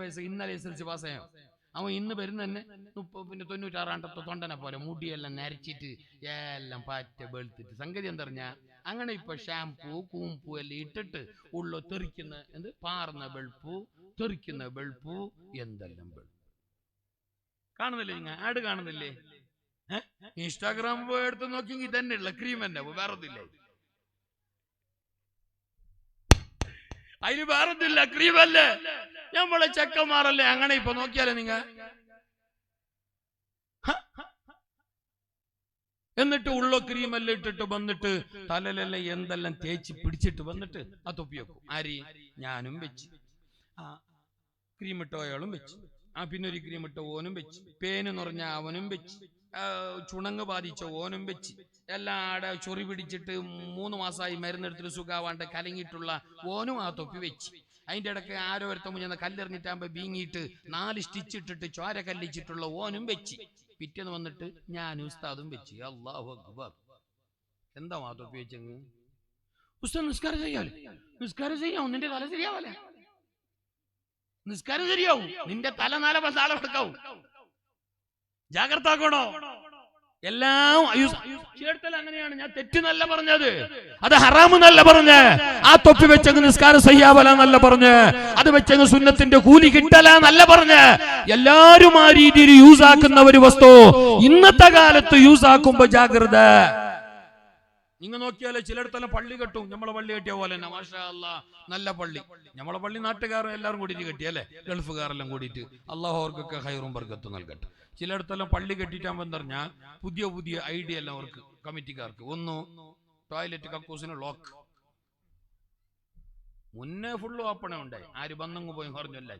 വയസ്സ്, ഇന്നലെ SLC പാസ്സായോ. അവൻ ഇന്ന് വരുന്ന തന്നെ 96 തൊണ്ടനെ പോലെ മുടിയെല്ലാം നരച്ചിട്ട് എല്ലാം പാറ്റ വെളുത്തിട്ട്. സംഗതി എന്താ പറഞ്ഞാ, അങ്ങനെ ഇപ്പൊ ഷാമ്പൂ കൂമ്പൂ എല്ലാം ഇട്ടിട്ട് ഉള്ള തെറിക്കുന്ന എന്ത് പാർന്ന വെളുപ്പു, തെറിക്കുന്ന വെളുപ്പു, എന്തെല്ലാം വെളുപ്പ് കാണുന്നില്ലേ? നിങ്ങൾ ആഡ് കാണുന്നില്ലേ? ഇൻസ്റ്റാഗ്രാം പോയി എടുത്ത് നോക്കിയെങ്കിൽ തന്നെ ഉള്ള ക്രീം തന്നെ, വേറൊന്നില്ല. അതിന് വേറൊന്നില്ല, ക്രീമല്ലേ. നമ്മളെ ചെക്കന്മാരല്ലേ അങ്ങനെ. ഇപ്പൊ നോക്കിയാലേ നിങ്ങ. എന്നിട്ട് ഉള്ള ക്രീമെല്ലാം ഇട്ടിട്ട് വന്നിട്ട് തലയിലെല്ലാം എന്തെല്ലാം തേച്ച് പിടിച്ചിട്ട് വന്നിട്ട് ആ തൊപ്പി വെക്കും. ആര്? ഞാനും വെച്ച്. ക്രീം ഇട്ട അയാളും വെച്ച്. പിന്നെ ഒരു ക്രീം ഇട്ട ഓനും വെച്ച്. പേന് നിറഞ്ഞ അവനും വെച്ച്. ചുണങ്ങ് ബാധിച്ച ഓനും വെച്ച്. എല്ലാം ആടെ ചൊറി പിടിച്ചിട്ട് 3 മാസമായി മരുന്നെടുത്തിട്ട് സുഖാവാണ്ട് കലങ്ങിയിട്ടുള്ള ഓനും ആ തൊപ്പി വെച്ച്. അതിന്റെ ഇടയ്ക്ക് ആരോ ഒരുത്തം മുന്നേ കല്ലെറിഞ്ഞിട്ടാകുമ്പോ വീങ്ങിയിട്ട് 4 സ്റ്റിച്ച് ഇട്ടിട്ട് ചോര കല്ലിച്ചിട്ടുള്ള ഓനും വെച്ച്. പിറ്റേന്ന് വന്നിട്ട് ഞാനും ഉസ്താദും വെച്ച്. അല്ലാഹു അക്ബർ. എന്താ ആ തൊപ്പി വെച്ചെങ്ങ്? ഉസ്താദ് നിസ്കാരം ചെയ്യാവല്ലേ? നിസ്കാരം ചെയ്യാവും, നിന്റെ തല ശരിയാവല്ലേ? നിസ്കാരം ശരിയാവും, നിന്റെ തല നാളെ എടുക്കാവും. ജാഗ്രത ആക്കണോ? എല്ലാം അങ്ങനെയാണ്. ഞാൻ തെറ്റെന്നല്ല പറഞ്ഞത്, അത് ഹറാമെന്നല്ല പറഞ്ഞ്. ആ തൊപ്പി വെച്ചങ്ങ് നിസ്കാരം സയ്യാവലെന്നല്ല പറഞ്ഞ്, അത് വെച്ചങ്ങ് സുന്നത്തിന്റെ കൂലി കിട്ടലെന്നല്ല പറഞ്ഞ്. എല്ലാരും ആ രീതിയിൽ യൂസ് ആക്കുന്ന ഒരു വസ്തു ഇന്നത്തെ കാലത്ത് യൂസ് ആക്കുമ്പോ ജാഗ്രത. നിങ്ങൾ നോക്കിയാലേ ചിലയിടത്തെല്ലാം പള്ളി കെട്ടും. നമ്മളെ പള്ളി കെട്ടിയ പോലെ തന്നെ, മാഷാ അല്ലാഹ്, നല്ല പള്ളി. നമ്മളെ പള്ളി നാട്ടുകാരും എല്ലാവരും കൂടിയിട്ട് കെട്ടിയല്ലേ, ഗൾഫുകാരെല്ലാം കൂടിയിട്ട്. അള്ളാഹു അവർക്കൊക്കെ ഹൈറും ബർക്കത്തും നൽകട്ടെ. ചിലയിടത്തെല്ലാം പള്ളി കെട്ടിയിട്ടാകുമ്പോൾ എന്താ പറഞ്ഞാൽ പുതിയ പുതിയ ഐഡിയ എല്ലാം അവർക്ക്, കമ്മിറ്റിക്കാർക്ക്. ഒന്ന്, ടോയ്ലറ്റ് കക്കൂസിന് ലോക്ക്. മുന്നേ ഫുള്ള് ഓപ്പണേ ഉണ്ടായി. ആര് ബന്ധങ്ങ് പോയി പറഞ്ഞല്ലേ.